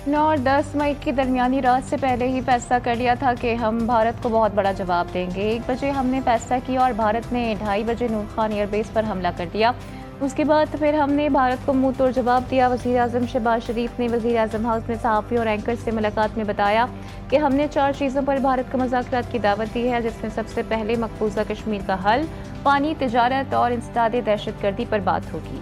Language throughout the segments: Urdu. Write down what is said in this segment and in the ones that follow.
9 اور 10 مئی کی درمیانی رات سے پہلے ہی فیصلہ کر لیا تھا کہ ہم بھارت کو بہت بڑا جواب دیں گے۔ 1 بجے ہم نے فیصلہ کیا اور بھارت نے 2:30 بجے نور خان ایئر بیس پر حملہ کر دیا۔ اس کے بعد پھر ہم نے بھارت کو منہ توڑ جواب دیا۔ وزیر اعظم شہباز شریف نے وزیر اعظم ہاؤس میں صحافیوں اور اینکر سے ملاقات میں بتایا کہ ہم نے 4 چیزوں پر بھارت کو مذاکرات کی دعوت دی ہے، جس میں سب سے پہلے مقبوضہ کشمیر کا حل، پانی، تجارت اور انسداد دہشت گردی پر بات ہوگی۔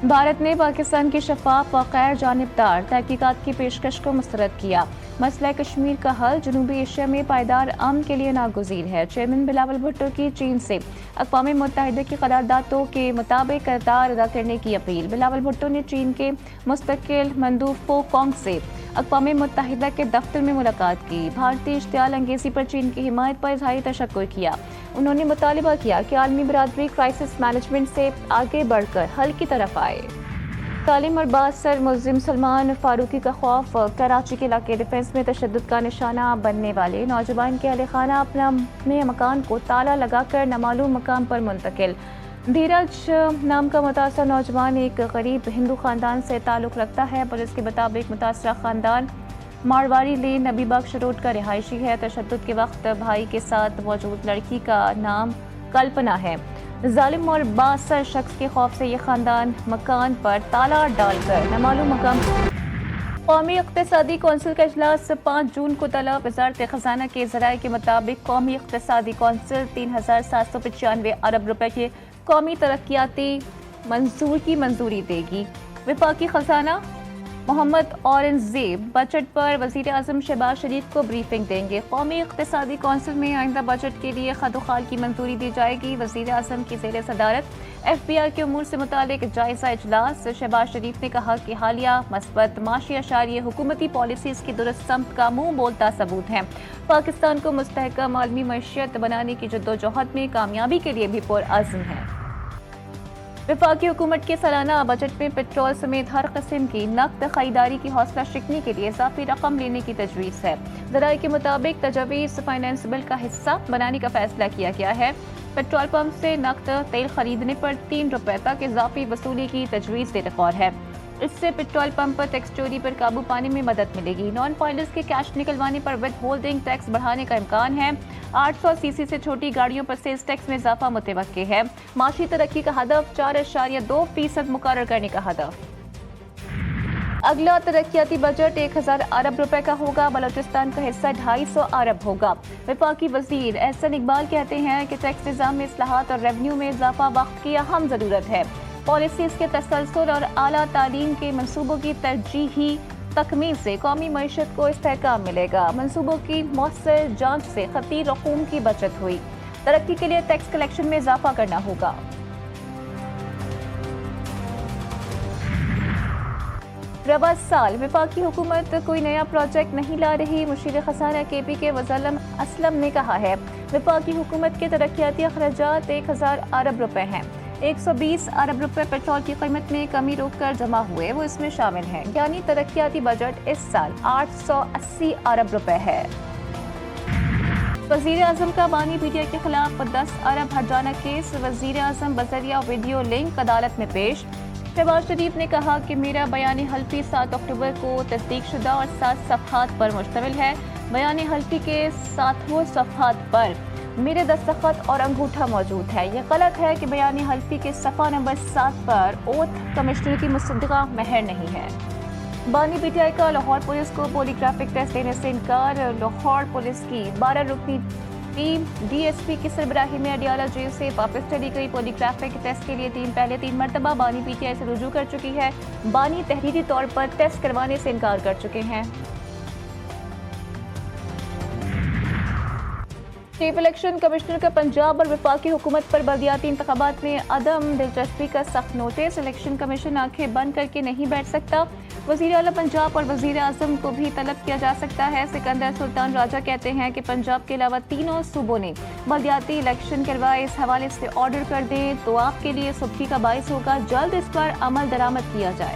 بھارت نے پاکستان کی شفاف و غیر جانبدار تحقیقات کی پیشکش کو مسترد کیا۔ مسئلہ کشمیر کا حل جنوبی ایشیا میں پائیدار امن کے لیے ناگزیر ہے۔ چیئرمین بلاول بھٹو کی چین سے اقوام متحدہ کی قراردادوں کے مطابق کردار ادا کرنے کی اپیل۔ بلاول بھٹو نے چین کے مستقل مندوب پو کونگ سے اقوام متحدہ کے دفتر میں ملاقات کی۔ بھارتی اشتعال انگیزی پر چین کی حمایت پر اظہار تشکر کیا۔ انہوں نے مطالبہ کیا کہ عالمی برادری کرائسس مینجمنٹ سے آگے بڑھ کر حل کی طرف آئے۔ تعلیم اور بااثر ملزم سلمان فاروقی کا خوف، کراچی کے علاقے ڈیفنس میں تشدد کا نشانہ بننے والے نوجوان کے اہل خانہ اپنے مکان کو تالا لگا کر نامعلوم مقام پر منتقل۔ دھیرج نام کا متاثرہ نوجوان ایک غریب ہندو خاندان سے تعلق رکھتا ہے۔ پولیس کے مطابق متاثرہ خاندان مارواری لین نبی بخش روڈ کا رہائشی ہے۔ تشدد کے وقت بھائی کے ساتھ موجود لڑکی کا نام کلپنا ہے۔ ظالم اور بااثر شخص کے خوف سے یہ خاندان مکان پر تالا ڈال کر نامعلوم مقام۔ قومی اقتصادی کونسل کا اجلاس 5 جون کو طلب۔ وزارت خزانہ کے ذرائع کے مطابق قومی اقتصادی کونسل 3,795 ارب روپے کے قومی ترقیاتی منصور کی منظوری دے گی۔ وفاقی خزانہ محمد اورنگزیب بجٹ پر وزیر اعظم شہباز شریف کو بریفنگ دیں گے۔ قومی اقتصادی کونسل میں آئندہ بجٹ کے لیے خد و خال کی منظوری دی جائے گی۔ وزیر اعظم کی زیر صدارت FBR کے امور سے متعلق جائزہ اجلاس۔ شہباز شریف نے کہا کہ حالیہ مثبت معاشی اشاریہ حکومتی پالیسیز کی درست سمت کا منہ بولتا ثبوت ہیں۔ پاکستان کو مستحکم عالمی معیشت بنانے کی جدوجہد میں کامیابی کے لیے بھی پرعزم ہے۔ وفاقی حکومت کے سالانہ بجٹ میں پٹرول سمیت ہر قسم کی نقد خریداری کی حوصلہ شکنی کے لیے اضافی رقم لینے کی تجویز ہے۔ ذرائع کے مطابق تجویز فائنانس بل کا حصہ بنانے کا فیصلہ کیا گیا ہے۔ پٹرول پمپ سے نقد تیل خریدنے پر 3 روپے تک اضافی وصولی کی تجویز زیر غور ہے۔ اس سے پٹرول پمپ پر ٹیکس چوری پر قابو پانے میں مدد ملے گی۔ نان فائلرز کے کیش نکلوانے پر ود ہولڈنگ ٹیکس بڑھانے کا امکان ہے۔ 800 cc سے چھوٹی گاڑیوں پر سیلز ٹیکس میں اضافہ متوقع ہے۔ معاشی ترقی کا ہدف 4.2% مقرر کرنے کا ہدف۔ اگلا ترقیاتی بجٹ 1000 ارب روپے کا ہوگا۔ بلوچستان کا حصہ 250 ارب ہوگا۔ وفاقی وزیر احسن اقبال کہتے ہیں کہ ٹیکس نظام میں اصلاحات اور ریونیو میں اضافہ وقت کی اہم ضرورت ہے۔ پالیسیز کے تسلسل اور اعلیٰ تعلیم کے منصوبوں کی ترجیحی تکمیل سے قومی معیشت کو استحکام ملے گا۔ منصوبوں کی مؤثر جانچ سے خطی رقوم کی بچت ہوئی۔ ترقی کے لیے ٹیکس کلیکشن میں اضافہ کرنا ہوگا۔ رواں سال وفاقی حکومت کوئی نیا پروجیکٹ نہیں لا رہی۔ مشیر خزانہ KP کے وزیر اسلم نے کہا ہے وفاقی حکومت کے ترقیاتی اخراجات 1000 ارب روپے ہیں۔ 120 ارب روپے پیٹرول کی قیمت میں کمی روک کر جمع ہوئے وہ اس میں شامل ہیں، یعنی ترقیاتی بجٹ اس سال 880 ارب روپے ہے۔ وزیر اعظم کا بانی PTI کے خلاف 10 ارب ہرجانہ کیس۔ وزیر اعظم بذریعہ ویڈیو لنک عدالت میں پیش۔ شہباز شریف نے کہا کہ میرا بیان حلفی 7 اکتوبر کو تصدیق شدہ اور 7 صفحات پر مشتمل ہے۔ بیان حلفی کے 7 صفحات پر میرے دستخط اور انگوٹھا موجود ہے۔ یہ غلط ہے کہ بیان حلفی کے صفحہ نمبر 7 پر اوتھ کمشنر کی مصدقہ مہر نہیں ہے۔ بانی PTI کا لاہور پولیس کو پولی گرافک ٹیسٹ دینے سے انکار۔ لاہور پولیس کی 12 رکنی ٹیم DSP کی سربراہی میں اڈیالہ جیل سے واپس چلی گئی۔ پولی گرافک ٹیسٹ کے لیے ٹیم پہلے 3 مرتبہ بانی PTI سے رجوع کر چکی ہے۔ بانی تحریری طور پر ٹیسٹ کروانے سے انکار کر چکے ہیں۔ چیف الیکشن کمشنر کا پنجاب اور وفاقی حکومت پر بلدیاتی انتخابات میں عدم دلچسپی کا سخت نوٹس۔ الیکشن کمیشن آنکھیں بند کر کے نہیں بیٹھ سکتا۔ وزیر اعلیٰ پنجاب اور وزیر اعظم کو بھی طلب کیا جا سکتا ہے۔ سکندر سلطان راجہ کہتے ہیں کہ پنجاب کے علاوہ تینوں صوبوں نے بلدیاتی الیکشن کروائے، اس حوالے سے آرڈر کر دیں تو آپ کے لیے سبکی کا باعث ہوگا، جلد اس پر عمل درآمد کیا جائے۔